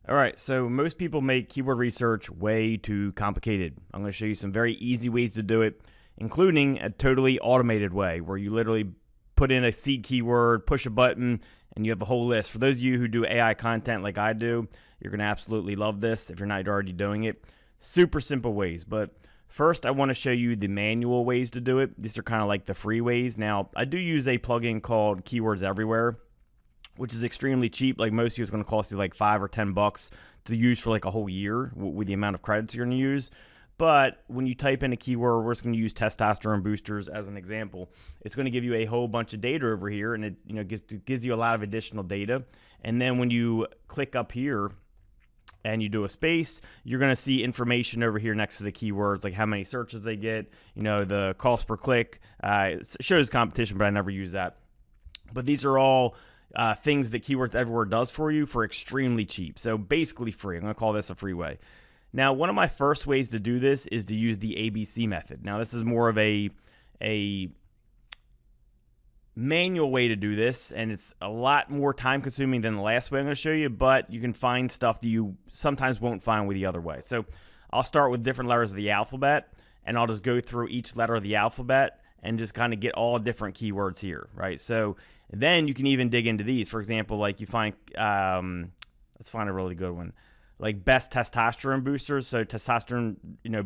All right, so most people make keyword research way too complicated. I'm going to show you some very easy ways to do it, including a totally automated way where you literally put in a seed keyword, push a button, and you have a whole list. For those of you who do AI content like I do, you're going to absolutely love this if you're not already doing it. Super simple ways, but first I want to show you the manual ways to do it. These are kind of like the free ways. Now, I do use a plugin called Keywords Everywhere, which is extremely cheap. Like most of you, it's going to cost you like $5 or $10 to use for like a whole year with the amount of credits you're going to use. But when you type in a keyword, we're just going to use testosterone boosters as an example. It's going to give you a whole bunch of data over here, and it gives you a lot of additional data. And then when you click up here and you do a space, you're going to see information over here next to the keywords, like how many searches they get, the cost per click. It shows competition, but I never use that. But these are all things that Keywords Everywhere does for you for extremely cheap. So basically free. I'm going to call this a free way. Now, one of my first ways to do this is to use the ABC method. Now, this is more of a manual way to do this, and it's a lot more time consuming than the last way I'm going to show you, but you can find stuff that you sometimes won't find with the other way. So I'll start with different letters of the alphabet, and I'll just go through each letter of the alphabet and just kind of get all different keywords here, right? So then you can even dig into these. For example, like you find, let's find a really good one, like best testosterone boosters. So testosterone,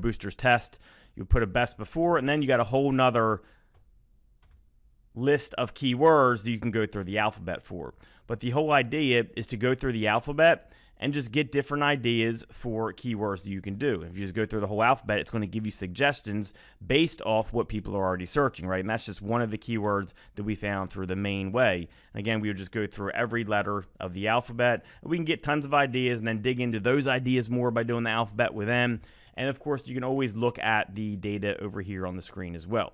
boosters test. You put a best before, and then you got a whole nother list of keywords that you can go through the alphabet for. But the whole idea is to go through the alphabet and just get different ideas for keywords that you can do. If you just go through the whole alphabet, it's going to give you suggestions based off what people are already searching, right? And that's just one of the keywords that we found through the main way. And again, we would just go through every letter of the alphabet. And we can get tons of ideas and then dig into those ideas more by doing the alphabet with them. And of course, you can always look at the data over here on the screen as well.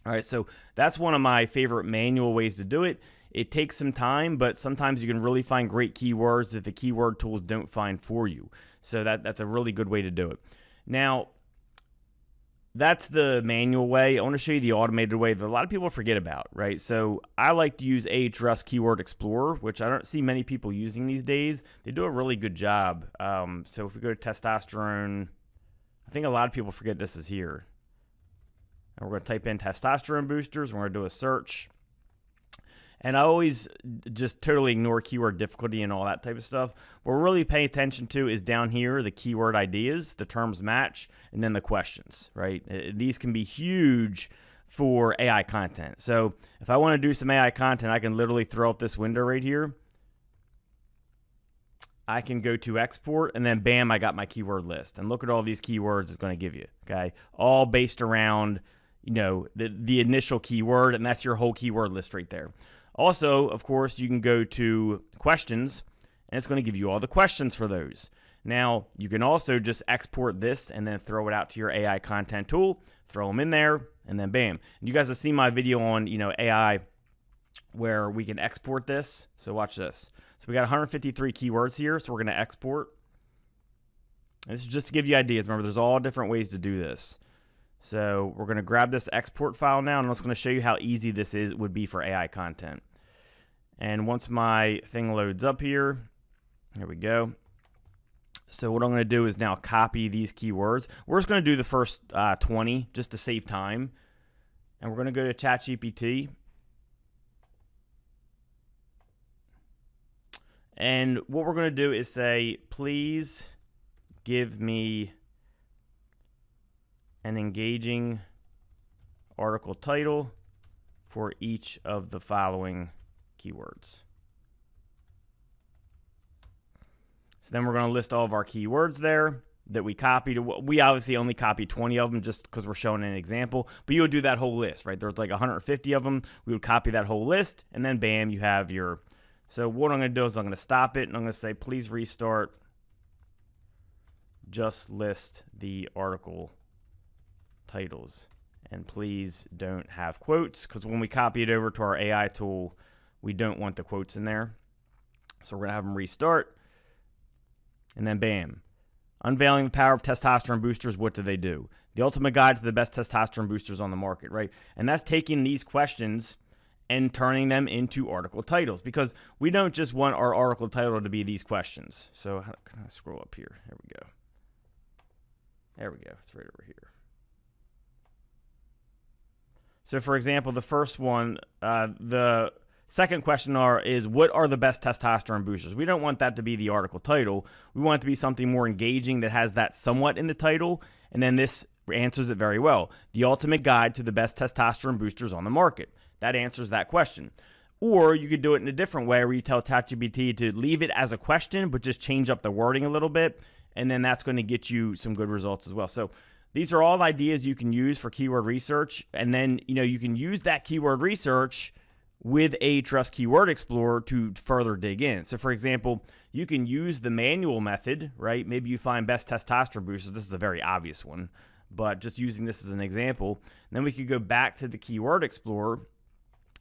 All right, so that's one of my favorite manual ways to do it. It takes some time, but sometimes you can really find great keywords that the keyword tools don't find for you. So that's a really good way to do it. Now, that's the manual way. I want to show you the automated way that a lot of people forget about, right? So I like to use Ahrefs Keyword Explorer, which I don't see many people using these days. They do a really good job. So if we go to testosterone, I think a lot of people forget this is here. And we're going to type in testosterone boosters. We're going to do a search. And I always just totally ignore keyword difficulty and all that type of stuff. What we're really paying attention to is down here, the keyword ideas, the terms match, and then the questions, right? These can be huge for AI content. So if I want to do some AI content, I can literally throw up this window right here. I can go to export, and then bam, I got my keyword list. And look at all these keywords it's going to give you, okay? All based around, the initial keyword, and that's your whole keyword list right there. Also, of course, you can go to questions, and it's going to give you all the questions for those. Now, you can also just export this and then throw it out to your AI content tool, throw them in there, and then bam. And you guys have seen my video on, AI where we can export this. So watch this. So we got 153 keywords here, so we're going to export. And this is just to give you ideas. Remember, there's all different ways to do this. So we're going to grab this export file now, and I'm just going to show you how easy this would be for AI content. And once my thing loads up here we go. So what I'm going to do is now copy these keywords. We're just going to do the first 20 just to save time. And we're going to go to ChatGPT. And what we're going to do is say, please give me an engaging article title for each of the following keywords. So then we're going to list all of our keywords there that we copied. We obviously only copied 20 of them just because we're showing an example, but you would do that whole list, right? There's like 150 of them. We would copy that whole list, and then bam, you have your... So what I'm going to do is I'm going to stop it, and I'm going to say, please restart. Just list the article titles, and please don't have quotes, because when we copy it over to our AI tool, we don't want the quotes in there. So we're going to have them restart, and then bam. Unveiling the power of testosterone boosters, what do they do? The ultimate guide to the best testosterone boosters on the market, right? And that's taking these questions and turning them into article titles, because we don't just want our article title to be these questions. So how can I scroll up here? There we go. There we go. It's right over here. So for example, the first one, the second question is, what are the best testosterone boosters? We don't want that to be the article title. We want it to be something more engaging that has that somewhat in the title. And then this answers it very well. The ultimate guide to the best testosterone boosters on the market. That answers that question. Or you could do it in a different way where you tell ChatGPT to leave it as a question, but just change up the wording a little bit. And then that's going to get you some good results as well. So these are all ideas you can use for keyword research. And then, you can use that keyword research with Ahrefs Keyword Explorer to further dig in. So for example, you can use the manual method, right? Maybe you find best testosterone boosters. This is a very obvious one, but just using this as an example. And then we could go back to the Keyword Explorer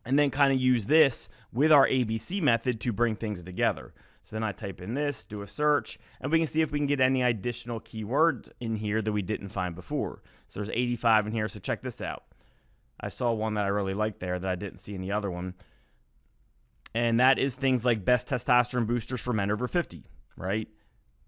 and then kind of use this with our ABC method to bring things together. So then I type in this, do a search, and we can see if we can get any additional keywords in here that we didn't find before. So there's 85 in here, so check this out. I saw one that I really liked there that I didn't see in the other one. And that is things like best testosterone boosters for men over 50, right?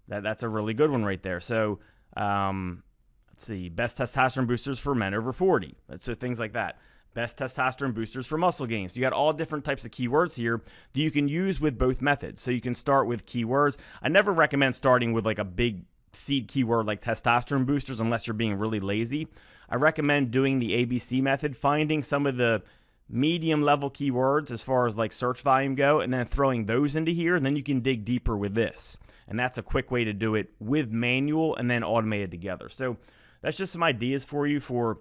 That's a really good one right there. So let's see, best testosterone boosters for men over 40. So things like that. Best testosterone boosters for muscle gains. So you got all different types of keywords here that you can use with both methods. So you can start with keywords. I never recommend starting with like a big seed keyword like testosterone boosters unless you're being really lazy. I recommend doing the ABC method, finding some of the medium level keywords as far as like search volume go, and then throwing those into here, and then you can dig deeper with this. And that's a quick way to do it with manual and then automated together. So that's just some ideas for you for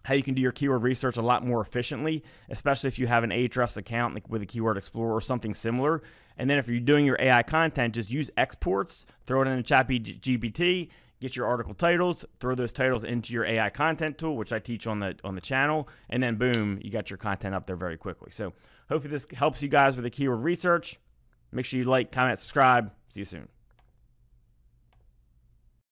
how you can do your keyword research a lot more efficiently, especially if you have an Ahrefs account like with a Keyword Explorer or something similar. And then if you're doing your AI content, just use exports, throw it in a ChatGPT, get your article titles, throw those titles into your AI content tool, which I teach on the channel, and then boom, you got your content up there very quickly. So hopefully this helps you guys with the keyword research. Make sure you like, comment, subscribe. See you soon.